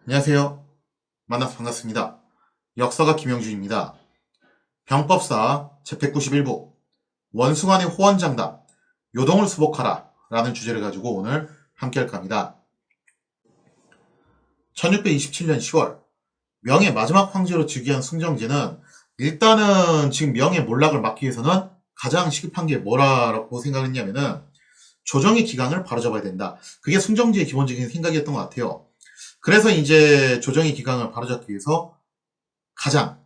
안녕하세요. 만나서 반갑습니다. 역사가 김영준입니다. 병법사 제191부 원숭안의 호언장답 요동을 수복하라 라는 주제를 가지고 오늘 함께 할까 합니다. 1627년 10월 명의 마지막 황제로 즉위한 승정제는 일단은 지금 명의 몰락을 막기 위해서는 가장 시급한 게 뭐라고 생각했냐면은 조정의 기강을 바로잡아야 된다. 그게 승정제의 기본적인 생각이었던 것 같아요. 그래서 이제 조정의 기강을 바로잡기 위해서 가장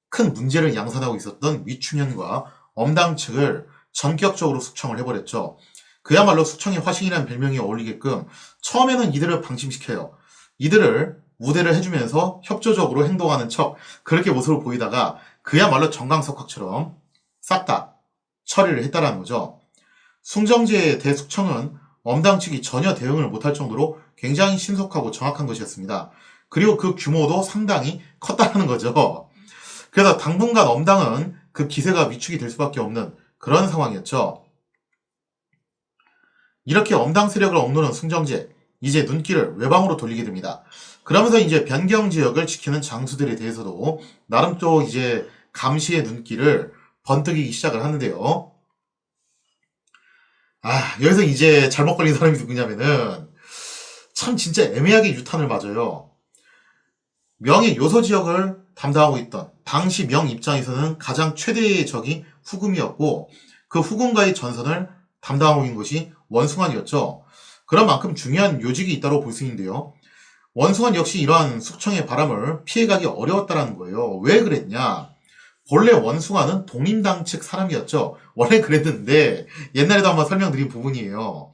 큰 문제를 양산하고 있었던 위충현과 엄당 측을 전격적으로 숙청을 해버렸죠. 그야말로 숙청의 화신이라는 별명이 어울리게끔 처음에는 이들을 방심시켜요. 이들을 우대를 해주면서 협조적으로 행동하는 척 그렇게 모습을 보이다가 그야말로 정강석학처럼 싹 다 처리를 했다라는 거죠. 숭정제의 대숙청은 엄당 측이 전혀 대응을 못할 정도로 굉장히 신속하고 정확한 것이었습니다. 그리고 그 규모도 상당히 컸다는 거죠. 그래서 당분간 엄당은 그 기세가 위축이 될 수밖에 없는 그런 상황이었죠. 이렇게 엄당 세력을 억누른 승정제, 이제 눈길을 외방으로 돌리게 됩니다. 그러면서 이제 변경 지역을 지키는 장수들에 대해서도 나름 또 이제 감시의 눈길을 번뜩이기 시작을 하는데요. 여기서 이제 잘못 걸린 사람이 누구냐면은 참 진짜 애매하게 유탄을 맞아요. 명의 요소 지역을 담당하고 있던 당시 명 입장에서는 가장 최대의 적이 후금이었고 그 후금과의 전선을 담당하고 있는 것이 원숭안이었죠. 그런 만큼 중요한 요직이 있다고 볼 수 있는데요. 원숭안 역시 이러한 숙청의 바람을 피해가기 어려웠다는 거예요. 왜 그랬냐? 본래 원숭아는 독립당 측 사람이었죠. 원래 그랬는데 옛날에도 한번 설명드린 부분이에요.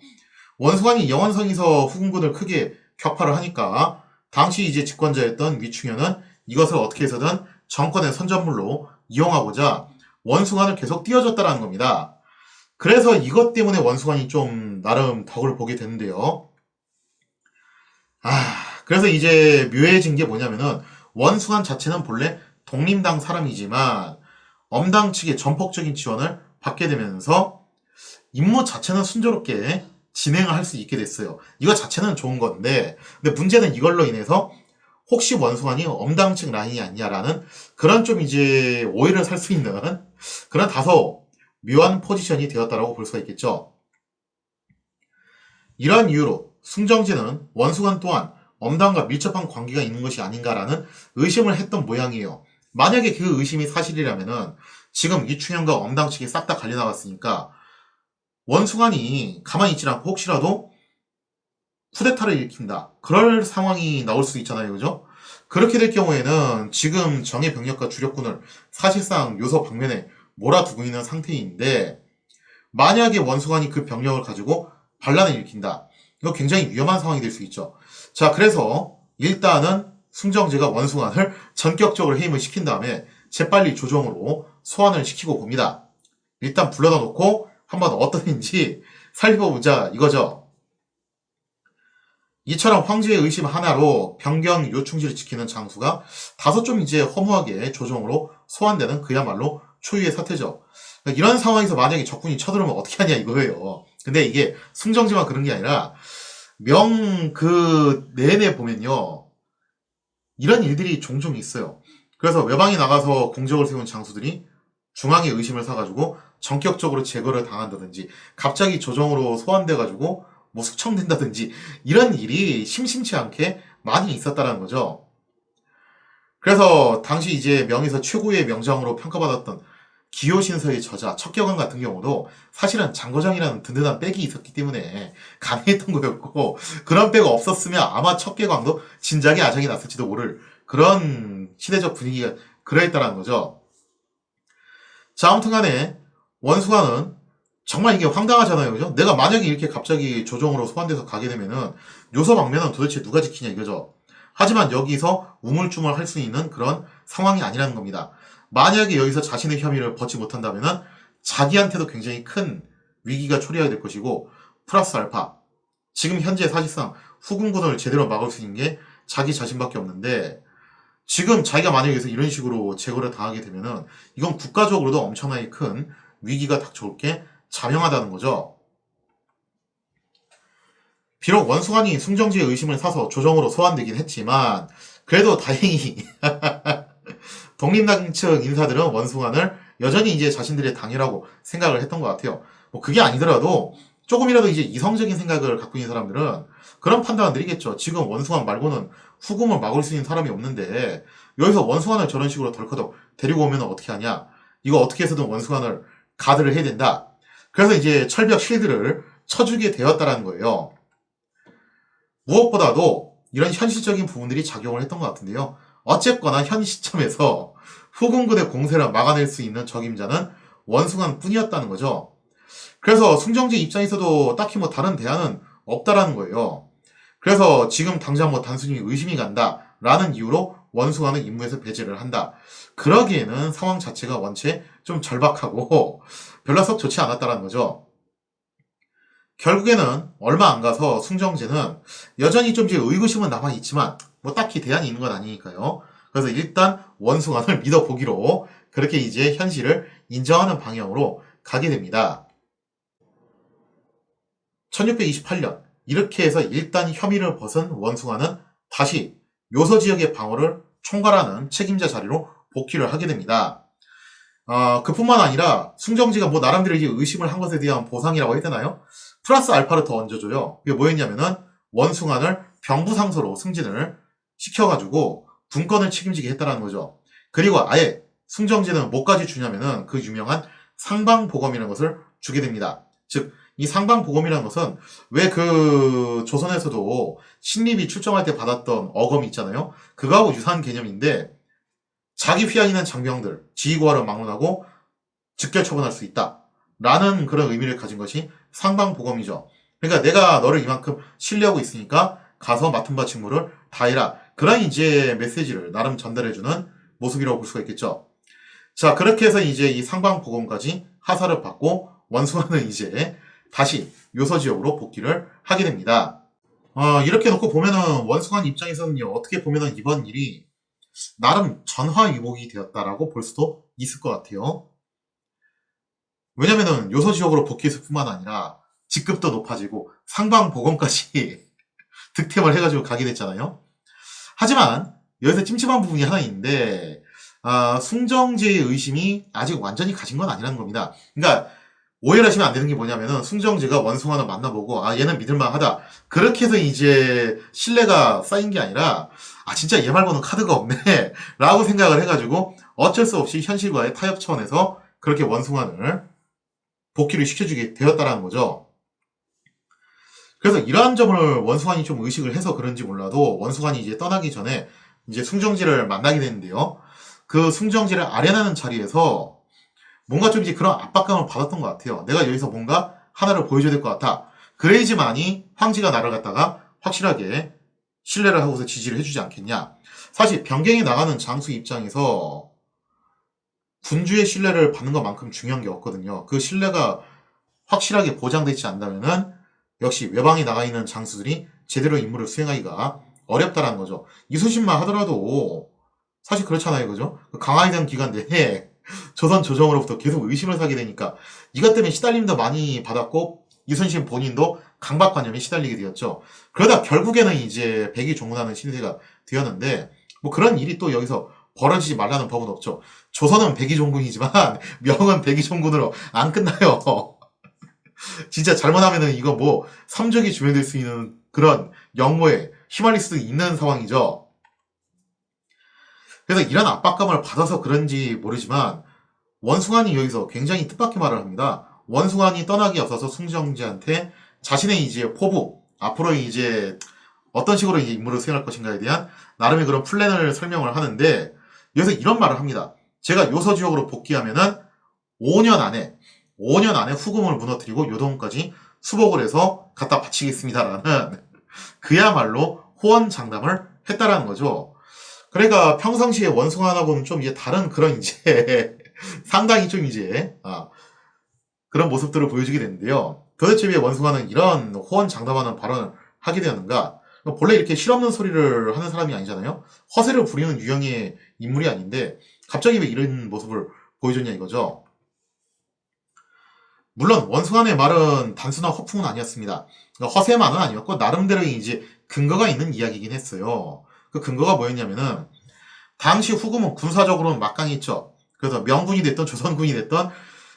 원숭아이 영원성에서 후금군을 크게 격파를 하니까 당시 이제 집권자였던 위충현은 이것을 어떻게 해서든 정권의 선전물로 이용하고자 원숭아를 계속 띄워줬다는 겁니다. 그래서 이것 때문에 원숭아이 좀 나름 덕을 보게 되는데요. 그래서 이제 묘해진 게 뭐냐면은 원숭안 자체는 본래 독립당 사람이지만 엄당 측의 전폭적인 지원을 받게 되면서 임무 자체는 순조롭게 진행을 할 수 있게 됐어요. 이거 자체는 좋은 건데, 근데 문제는 이걸로 인해서 혹시 원숭안이 엄당 측 라인이 아니냐라는 그런 좀 이제 오해를 살 수 있는 그런 다소 묘한 포지션이 되었다라고 볼 수가 있겠죠. 이러한 이유로 승정제는 원숭안 또한 엄당과 밀접한 관계가 있는 것이 아닌가라는 의심을 했던 모양이에요. 만약에 그 의심이 사실이라면은 지금 이충현과 엄당 측이 싹 다 갈려나갔으니까 원숭안이 가만히 있지 않고 혹시라도 쿠데타를 일으킨다. 그럴 상황이 나올 수 있잖아요. 그죠? 그렇게 될 경우에는 지금 정예 병력과 주력군을 사실상 요소 방면에 몰아두고 있는 상태인데 만약에 원숭안이 그 병력을 가지고 반란을 일으킨다. 이거 굉장히 위험한 상황이 될 수 있죠. 자, 그래서 일단은 승정제가 원숭안을 전격적으로 해임을 시킨 다음에 재빨리 조정으로 소환을 시키고 봅니다. 일단 불러다 놓고 한번 어떠는지 살펴보자 이거죠. 이처럼 황제의 의심 하나로 변경 요충지를 지키는 장수가 다소 좀 이제 허무하게 조정으로 소환되는 그야말로 초유의 사태죠. 그러니까 이런 상황에서 만약에 적군이 쳐들어오면 어떻게 하냐 이거예요. 근데 이게 승정지만 그런 게 아니라 명 그 내내 보면요. 이런 일들이 종종 있어요. 그래서 외방에 나가서 공적을 세운 장수들이 중앙의 의심을 사가지고 전격적으로 제거를 당한다든지 갑자기 조정으로 소환돼가지고 뭐 숙청된다든지 이런 일이 심심치 않게 많이 있었다는 거죠. 그래서 당시 이제 명에서 최고의 명장으로 평가받았던 기요신서의 저자 척격왕 같은 경우도 사실은 장거장이라는 든든한 백이 있었기 때문에 가능했던 거였고 그런 백 없었으면 아마 척격왕도 진작에 아작이 났을지도 모를 그런 시대적 분위기가 그러했다는 거죠. 자, 아무튼 간에 원숭아는 정말 이게 황당하잖아요. 그죠? 내가 만약에 이렇게 갑자기 조정으로 소환돼서 가게 되면은 요소 방면은 도대체 누가 지키냐 이거죠. 하지만 여기서 우물쭈물 할 수 있는 그런 상황이 아니라는 겁니다. 만약에 여기서 자신의 혐의를 벗지 못한다면은 자기한테도 굉장히 큰 위기가 초래하게 될 것이고 플러스 알파 지금 현재 사실상 후금군을 제대로 막을 수 있는 게 자기 자신밖에 없는데 지금 자기가 만약에 여기서 이런 식으로 제거를 당하게 되면은 이건 국가적으로도 엄청나게 큰 위기가 닥쳐올 게 자명하다는 거죠. 비록 원숭아니 숭정지의 의심을 사서 조정으로 소환되긴 했지만 그래도 다행히 독립당층 인사들은 원숭아를 여전히 이제 자신들의 당이라고 생각을 했던 것 같아요. 뭐 그게 아니더라도 조금이라도 이제 이성적인 생각을 갖고 있는 사람들은 그런 판단을 내리겠죠. 지금 원숭아 말고는 후궁을 막을 수 있는 사람이 없는데 여기서 원숭아를 저런 식으로 덜커덕 데리고 오면 어떻게 하냐. 이거 어떻게 해서든 원숭아를 가드를 해야 된다. 그래서 이제 철벽 실드를 쳐주게 되었다라는 거예요. 무엇보다도 이런 현실적인 부분들이 작용을 했던 것 같은데요. 어쨌거나 현 시점에서 후궁군의 공세를 막아낼 수 있는 적임자는 원숭아는 뿐이었다는 거죠. 그래서 숭정제 입장에서도 딱히 뭐 다른 대안은 없다라는 거예요. 그래서 지금 당장 뭐 단순히 의심이 간다라는 이유로 원숭아는 임무에서 배제를 한다. 그러기에는 상황 자체가 원체 좀 절박하고 별로 썩 좋지 않았다라는 거죠. 결국에는 얼마 안 가서 숭정제는 여전히 좀 이제 의구심은 남아있지만 뭐 딱히 대안이 있는 건 아니니까요. 그래서 일단 원숭아를 믿어보기로 그렇게 이제 현실을 인정하는 방향으로 가게 됩니다. 1628년 이렇게 해서 일단 혐의를 벗은 원숭아는 다시 요서 지역의 방어를 총괄하는 책임자 자리로 복귀를 하게 됩니다. 그뿐만 아니라 숭정지가 뭐 나름대로 이제 의심을 한 것에 대한 보상이라고 해야 되나요? 플러스 알파를 더 얹어줘요. 이게 뭐였냐면은 원숭아를 병부상서로 승진을 시켜가지고 군권을 책임지게 했다라는 거죠. 그리고 아예 숭정지는 뭐까지 주냐면은 그 유명한 상방보검이라는 것을 주게 됩니다. 즉, 이 상방보검이라는 것은 왜 그 조선에서도 신립이 출정할 때 받았던 어검이 있잖아요. 그거하고 유사한 개념인데 자기 휘하이는 장병들, 지휘고하를 막론하고 즉결 처분할 수 있다. 라는 그런 의미를 가진 것이 상방보검이죠. 그러니까 내가 너를 이만큼 신뢰하고 있으니까 가서 맡은 바 직무를 다해라. 그런 이제 메시지를 나름 전달해주는 모습이라고 볼 수가 있겠죠. 자, 그렇게 해서 이제 이 상방보검까지 하사를 받고 원숭아는 이제 다시 요서 지역으로 복귀를 하게 됩니다. 이렇게 놓고 보면은 원숭아 입장에서는요, 어떻게 보면은 이번 일이 나름 전화위복이 되었다라고 볼 수도 있을 것 같아요. 왜냐면은 요서 지역으로 복귀했을 뿐만 아니라 직급도 높아지고 상방보검까지 득템을 해가지고 가게 됐잖아요. 하지만 여기서 찜찜한 부분이 하나 있는데 숭정제의 의심이 아직 완전히 가진 건 아니라는 겁니다. 그러니까 오해를 하시면 안 되는 게 뭐냐면은 숭정제가 원숭아를 만나보고 얘는 믿을만하다 그렇게 해서 이제 신뢰가 쌓인 게 아니라 진짜 얘 말고는 카드가 없네 라고 생각을 해가지고 어쩔 수 없이 현실과의 타협 차원에서 그렇게 원숭아를 복귀를 시켜주게 되었다라는 거죠. 그래서 이러한 점을 원숭아니 좀 의식을 해서 그런지 몰라도 원숭아니 이제 떠나기 전에 이제 숭정지를 만나게 되는데요. 그 숭정지를 아련하는 자리에서 뭔가 좀 이제 그런 압박감을 받았던 것 같아요. 내가 여기서 뭔가 하나를 보여줘야 될 것 같아. 그래야지만이 황지가 나를 갖다가 확실하게 신뢰를 하고서 지지를 해주지 않겠냐. 사실 변경이 나가는 장수 입장에서 군주의 신뢰를 받는 것만큼 중요한 게 없거든요. 그 신뢰가 확실하게 보장되지 않다면은 역시 외방에 나가 있는 장수들이 제대로 임무를 수행하기가 어렵다라는 거죠. 이순신만 하더라도 사실 그렇잖아요, 그죠? 강화해전 기간 내에 조선 조정으로부터 계속 의심을 사게 되니까 이것 때문에 시달림도 많이 받았고 이순신 본인도 강박관념에 시달리게 되었죠. 그러다 결국에는 이제 백이 종군하는 신세가 되었는데 뭐 그런 일이 또 여기서 벌어지지 말라는 법은 없죠. 조선은 백이 종군이지만 명은 백이 종군으로 안 끝나요. 진짜 잘못하면은 이거 뭐 삼족이 주면될 수 있는 그런 영모에 휘말릴 수도 있는 상황이죠. 그래서 이런 압박감을 받아서 그런지 모르지만 원숭아니 여기서 굉장히 뜻밖의 말을 합니다. 원숭아니 떠나기 앞서서 숭정지한테 자신의 이제 포부, 앞으로 이제 어떤 식으로 이제 임무를 수행할 것인가에 대한 나름의 그런 플랜을 설명을 하는데 여기서 이런 말을 합니다. 제가 요서 지역으로 복귀하면은 5년 안에 후금을 무너뜨리고 요동까지 수복을 해서 갖다 바치겠습니다라는 그야말로 호언장담을 했다라는 거죠. 그러니까 평상시에 원숭아하고는 좀 이제 다른 그런 이제 상당히 좀 이제 그런 모습들을 보여주게 되는데요. 도대체 왜 원숭아는 이런 호언장담하는 발언을 하게 되었는가? 본래 이렇게 실없는 소리를 하는 사람이 아니잖아요. 허세를 부리는 유형의 인물이 아닌데 갑자기 왜 이런 모습을 보여줬냐 이거죠. 물론 원숭아의 말은 단순한 허풍은 아니었습니다. 그러니까 허세만은 아니었고 나름대로 이제 근거가 있는 이야기이긴 했어요. 그 근거가 뭐였냐면은 당시 후금은 군사적으로는 막강했죠. 그래서 명군이 됐던 조선군이 됐던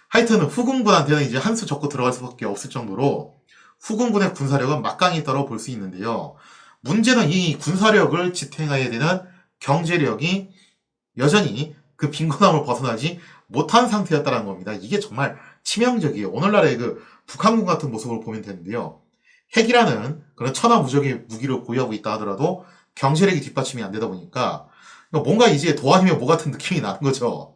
하여튼 후금군한테는 이제 한 수 적고 들어갈 수밖에 없을 정도로 후금군의 군사력은 막강했다고 볼 수 있는데요. 문제는 이 군사력을 지탱해야 되는 경제력이 여전히 그 빈곤함을 벗어나지 못한 상태였다는 겁니다. 이게 정말 치명적이에요. 오늘날의 그 북한군 같은 모습을 보면 되는데요. 핵이라는 그런 천하무적의 무기를 보유하고 있다 하더라도 경제력이 뒷받침이 안 되다 보니까 뭔가 이제 도안이면 뭐 같은 느낌이 나는 거죠.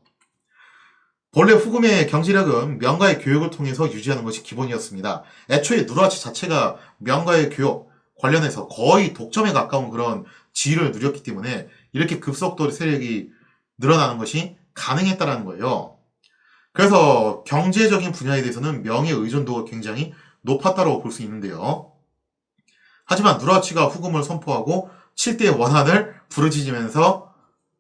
본래 후금의 경제력은 명가의 교육을 통해서 유지하는 것이 기본이었습니다. 애초에 누르하치 자체가 명가의 교육 관련해서 거의 독점에 가까운 그런 지위를 누렸기 때문에 이렇게 급속도로 세력이 늘어나는 것이 가능했다는 거예요. 그래서 경제적인 분야에 대해서는 명예 의존도가 굉장히 높았다고 볼 수 있는데요. 하지만 누르하치가 후금을 선포하고 7대의 원한을 부르짖으면서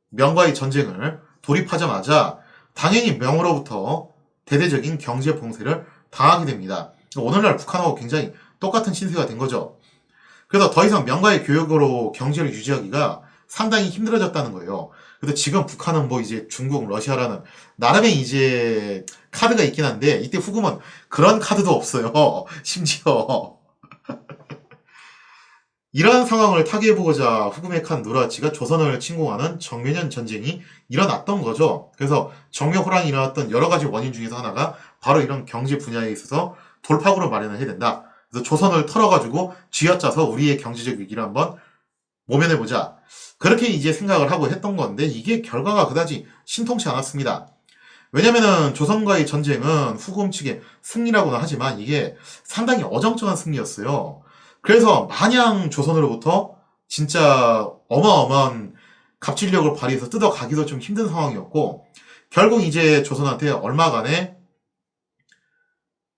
명과의 전쟁을 돌입하자마자 당연히 명으로부터 대대적인 경제 봉쇄를 당하게 됩니다. 오늘날 북한하고 굉장히 똑같은 신세가 된 거죠. 그래서 더 이상 명과의 교역으로 경제를 유지하기가 상당히 힘들어졌다는 거예요. 그래서 지금 북한은 뭐 이제 중국, 러시아라는 나름의 이제 카드가 있긴 한데 이때 후금은 그런 카드도 없어요. 심지어 이러한 상황을 타개해보고자 후금의 칸 누르하치가 조선을 침공하는 정묘년 전쟁이 일어났던 거죠. 그래서 정묘호란이 일어났던 여러 가지 원인 중에서 하나가 바로 이런 경제 분야에 있어서 돌파구를 마련을 해야 된다. 그래서 조선을 털어가지고 쥐어짜서 우리의 경제적 위기를 한번 모면해보자. 그렇게 이제 생각을 하고 했던 건데 이게 결과가 그다지 신통치 않았습니다. 왜냐면은 조선과의 전쟁은 후금 측의 승리라고는 하지만 이게 상당히 어정쩡한 승리였어요. 그래서 마냥 조선으로부터 진짜 어마어마한 갑질력을 발휘해서 뜯어가기도 좀 힘든 상황이었고 결국 이제 조선한테 얼마간의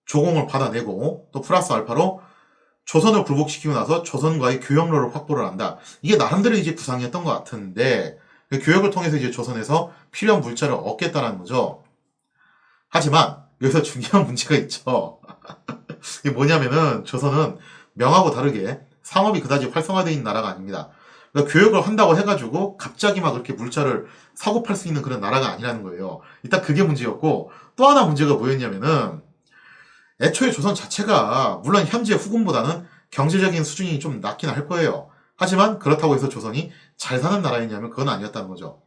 조공을 받아내고 또 플러스 알파로 조선을 굴복시키고 나서 조선과의 교역로를 확보를 한다. 이게 나름대로 이제 구상이었던 것 같은데 그 교역을 통해서 이제 조선에서 필요한 물자를 얻겠다는 거죠. 하지만 여기서 중요한 문제가 있죠. 이게 뭐냐면은 조선은 명하고 다르게 상업이 그다지 활성화되어 있는 나라가 아닙니다. 그러니까 교육을 한다고 해가지고 갑자기 막 그렇게 물자를 사고 팔 수 있는 그런 나라가 아니라는 거예요. 일단 그게 문제였고 또 하나 문제가 뭐였냐면은 애초에 조선 자체가 물론 현재 후금보다는 경제적인 수준이 좀 낮긴 할 거예요. 하지만 그렇다고 해서 조선이 잘 사는 나라였냐면 그건 아니었다는 거죠.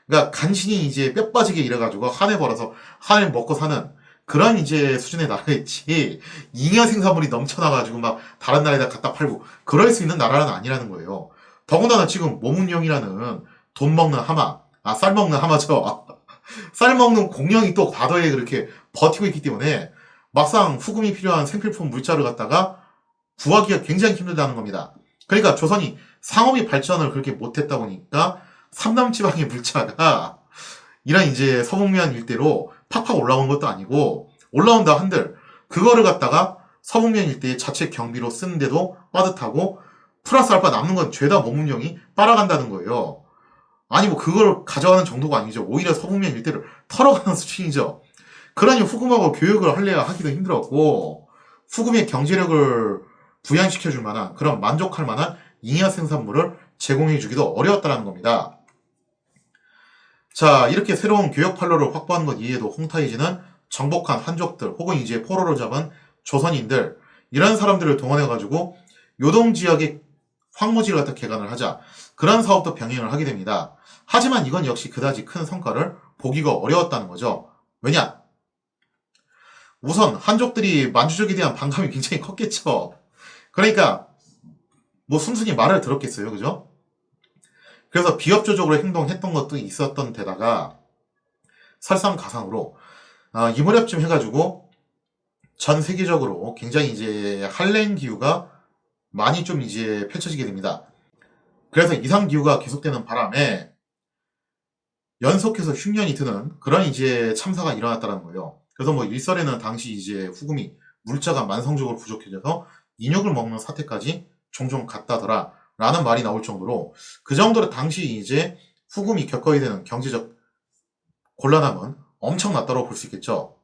그러니까 간신히 이제 뼈 빠지게 일해가지고 한 해 벌어서 한 해 먹고 사는 그런 이제 수준의 나라였지 잉여 생산물이 넘쳐나가지고 막 다른 나라에다 갖다 팔고 그럴 수 있는 나라는 아니라는 거예요. 더군다나 지금 모문용이라는 돈 먹는 하마, 쌀 먹는 하마죠. 쌀 먹는 공룡이 또 과도하게 그렇게 버티고 있기 때문에 막상 후금이 필요한 생필품 물자를 갖다가 구하기가 굉장히 힘들다는 겁니다. 그러니까 조선이 상업이 발전을 그렇게 못했다 보니까 삼남지방의 물자가 이런 이제 서북면 일대로 팍팍 올라온 것도 아니고 올라온다 한들 그거를 갖다가 서북면 일대의 자체 경비로 쓰는데도 빠듯하고 플러스 알파 남는 건 죄다 모문령이 빨아간다는 거예요. 아니 뭐 그걸 가져가는 정도가 아니죠. 오히려 서북면 일대를 털어가는 수준이죠. 그러니 후금하고 교육을 할래야 하기도 힘들었고 후금의 경제력을 부양시켜줄 만한 그런 만족할 만한 잉여 생산물을 제공해주기도 어려웠다는 겁니다. 자, 이렇게 새로운 교역 판로를 확보하는 것 이외에도 홍타이지는 정복한 한족들 혹은 이제 포로로 잡은 조선인들 이런 사람들을 동원해가지고 요동지역의 황무지를 갖다 개간을 하자 그런 사업도 병행을 하게 됩니다. 하지만 이건 역시 그다지 큰 성과를 보기가 어려웠다는 거죠. 왜냐? 우선 한족들이 만주족에 대한 반감이 굉장히 컸겠죠. 그러니까 뭐 순순히 말을 들었겠어요. 그죠? 그래서 비협조적으로 행동했던 것도 있었던 데다가 설상가상으로 이 무렵쯤 해가지고 전 세계적으로 굉장히 이제 한랭 기후가 많이 좀 이제 펼쳐지게 됩니다. 그래서 이상 기후가 계속되는 바람에 연속해서 흉년이 드는 그런 이제 참사가 일어났다는 거예요. 그래서 뭐 일설에는 당시 이제 후금이 물자가 만성적으로 부족해져서 인육을 먹는 사태까지 종종 갔다더라 라는 말이 나올 정도로 그 정도로 당시 이제 후금이 겪어야 되는 경제적 곤란함은 엄청났다고 볼 수 있겠죠.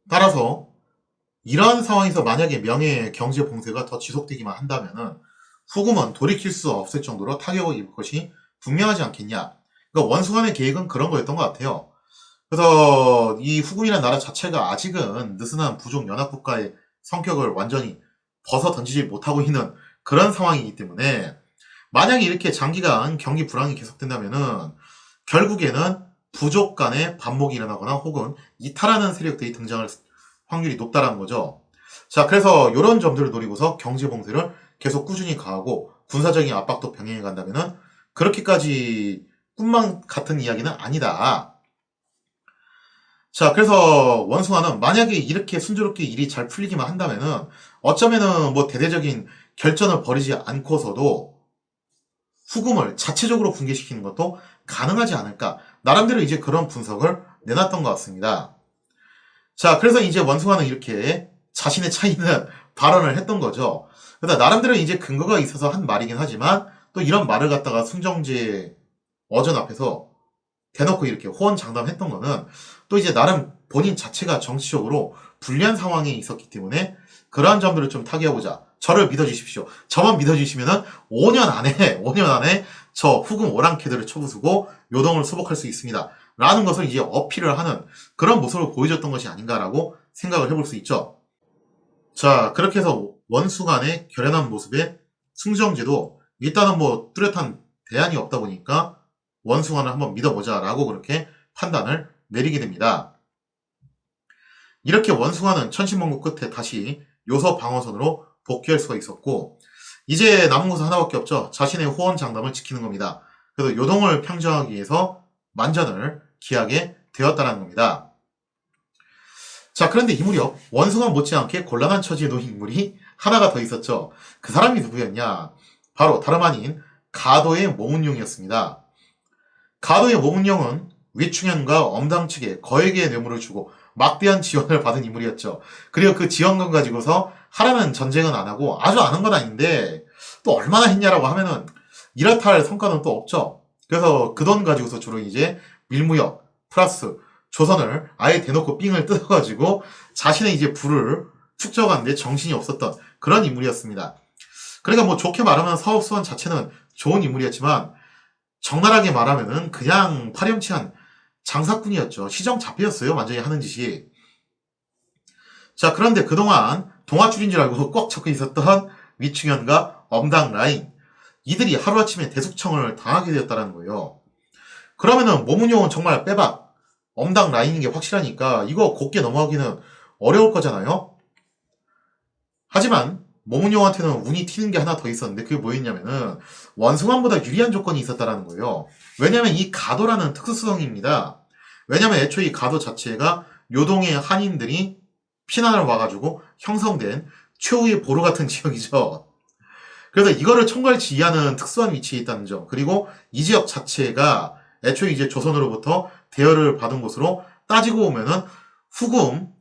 따라서 이러한 상황에서 만약에 명예의 경제 봉쇄가 더 지속되기만 한다면은 후금은 돌이킬 수 없을 정도로 타격을 입을 것이 분명하지 않겠냐. 그러니까 원숭안의 계획은 그런 거였던 것 같아요. 그래서 이 후금이라는 나라 자체가 아직은 느슨한 부족 연합국가의 성격을 완전히 벗어 던지지 못하고 있는 그런 상황이기 때문에 만약에 이렇게 장기간 경기 불황이 계속된다면은 결국에는 부족 간의 반목이 일어나거나 혹은 이탈하는 세력들이 등장할 확률이 높다라는 거죠. 자, 그래서 이런 점들을 노리고서 경제 봉쇄를 계속 꾸준히 가하고 군사적인 압박도 병행해 간다면은 그렇게까지 꿈만 같은 이야기는 아니다. 자, 그래서 원숭아는 만약에 이렇게 순조롭게 일이 잘 풀리기만 한다면은 어쩌면은 뭐 대대적인 결전을 벌이지 않고서도 후금을 자체적으로 붕괴시키는 것도 가능하지 않을까. 나름대로 이제 그런 분석을 내놨던 것 같습니다. 자, 그래서 이제 원숭아는 이렇게 자신의 차이는 발언을 했던 거죠. 그러다 나름대로 이제 근거가 있어서 한 말이긴 하지만 또 이런 말을 갖다가 승정제 어전 앞에서 대놓고 이렇게 호언장담했던 거는 또 이제 나름 본인 자체가 정치적으로 불리한 상황에 있었기 때문에 그러한 점들을 좀 타개해보자. 저를 믿어주십시오. 저만 믿어주시면은 5년 안에 5년 안에 저 후금 오랑캐들을 쳐부수고 요동을 수복할 수 있습니다. 라는 것을 이제 어필을 하는 그런 모습을 보여줬던 것이 아닌가라고 생각을 해볼 수 있죠. 자, 그렇게 해서 원수간의 결연한 모습에 승정제도 일단은 뭐 뚜렷한 대안이 없다 보니까 원숭아를 한번 믿어보자라고 그렇게 판단을 내리게 됩니다. 이렇게 원숭아는 천신만고 끝에 다시 요서 방어선으로 복귀할 수가 있었고 이제 남은 것은 하나밖에 없죠. 자신의 호언장담을 지키는 겁니다. 그래서 요동을 평정하기 위해서 만전을 기하게 되었다는 겁니다. 자, 그런데 이 무렵 원숭아 못지않게 곤란한 처지에 놓인 인물이 하나가 더 있었죠. 그 사람이 누구였냐? 바로 다름 아닌 가도의 모문용이었습니다. 가도의 모문용은 위충현과 엄당 측에 거액의 뇌물을 주고 막대한 지원을 받은 인물이었죠. 그리고 그 지원금 가지고서 하라는 전쟁은 안 하고 아주 아는 건 아닌데 또 얼마나 했냐라고 하면은 이렇다 할 성과는 또 없죠. 그래서 그 돈 가지고서 주로 이제 밀무역 플러스 조선을 아예 대놓고 삥을 뜯어가지고 자신의 이제 부를 축적하는데 정신이 없었던 그런 인물이었습니다. 그러니까 뭐 좋게 말하면 사업수완 자체는 좋은 인물이었지만 적나라하게 말하면은 그냥 파렴치한 장사꾼이었죠. 시정잡이였어요. 완전히 하는 짓이. 자, 그런데 그동안 동아줄인 줄 알고 꽉 잡고 있었던 위충현과 엄당 라인 이들이 하루아침에 대숙청을 당하게 되었다는 거예요. 그러면은 모문용은 정말 빼박 엄당 라인인 게 확실하니까 이거 곱게 넘어가기는 어려울 거잖아요. 하지만 모문용한테는 운이 튀는 게 하나 더 있었는데 그게 뭐였냐면은 원숭아보다 유리한 조건이 있었다라는 거예요. 왜냐면 이 가도라는 특수성입니다. 왜냐면 애초에 이 가도 자체가 요동의 한인들이 피난을 와가지고 형성된 최후의 보루 같은 지역이죠. 그래서 이거를 총괄 지휘하는 특수한 위치에 있다는 점. 그리고 이 지역 자체가 애초에 이제 조선으로부터 대여를 받은 곳으로 따지고 보면은 후금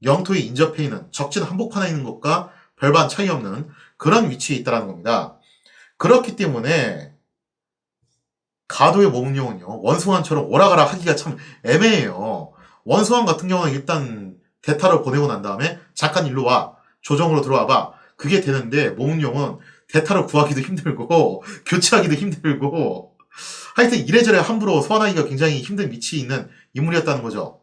영토에 인접해 있는 적진 한복판에 있는 것과 별반 차이 없는 그런 위치에 있다는 겁니다. 그렇기 때문에 가도의 모문용은요 원숭아처럼 오라가라 하기가 참 애매해요. 원숭아 같은 경우는 일단 대타를 보내고 난 다음에 잠깐 일로 와 조정으로 들어와봐 그게 되는데 모문용은 대타를 구하기도 힘들고 교체하기도 힘들고 하여튼 이래저래 함부로 소환하기가 굉장히 힘든 위치에 있는 인물이었다는 거죠.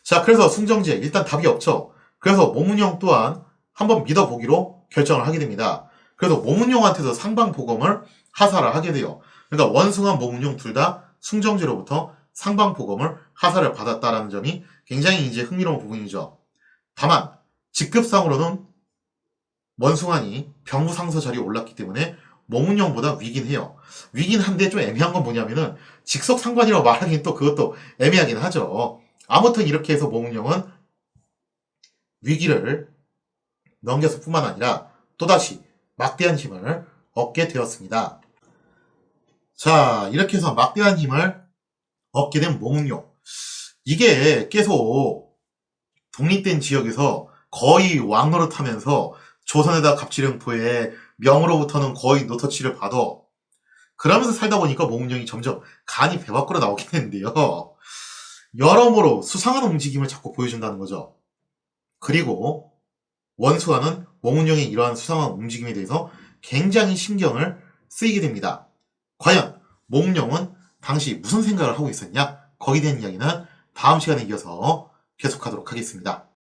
자, 그래서 숭정제 일단 답이 없죠. 그래서 모문용 또한 한번 믿어보기로 결정을 하게 됩니다. 그래서 모문용한테서 상방보검을 하사를 하게 돼요. 그러니까 원숭아 모문용 둘 다 숭정제로부터 상방보검을 하사를 받았다라는 점이 굉장히 이제 흥미로운 부분이죠. 다만 직급상으로는 원숭아니 병부상서 자리에 올랐기 때문에 모문용보다 위긴 해요. 위긴 한데 좀 애매한 건 뭐냐면은 직속상관이라고 말하기엔 또 그것도 애매하긴 하죠. 아무튼 이렇게 해서 모문용은 위기를 넘겼을 뿐만 아니라 또다시 막대한 힘을 얻게 되었습니다. 자, 이렇게 해서 막대한 힘을 얻게 된 모문용. 이게 계속 독립된 지역에서 거의 왕노릇하면서 조선에다 갑질응포에 명으로부터는 거의 노터치를 받아 그러면서 살다 보니까 모문용이 점점 간이 배 밖으로 나오게 되는데요. 여러모로 수상한 움직임을 자꾸 보여준다는 거죠. 그리고 원수와는 원문용의 이러한 수상한 움직임에 대해서 굉장히 신경을 쓰이게 됩니다. 과연 몽룡은 당시 무슨 생각을 하고 있었냐? 거기에 대한 이야기는 다음 시간에 이어서 계속하도록 하겠습니다.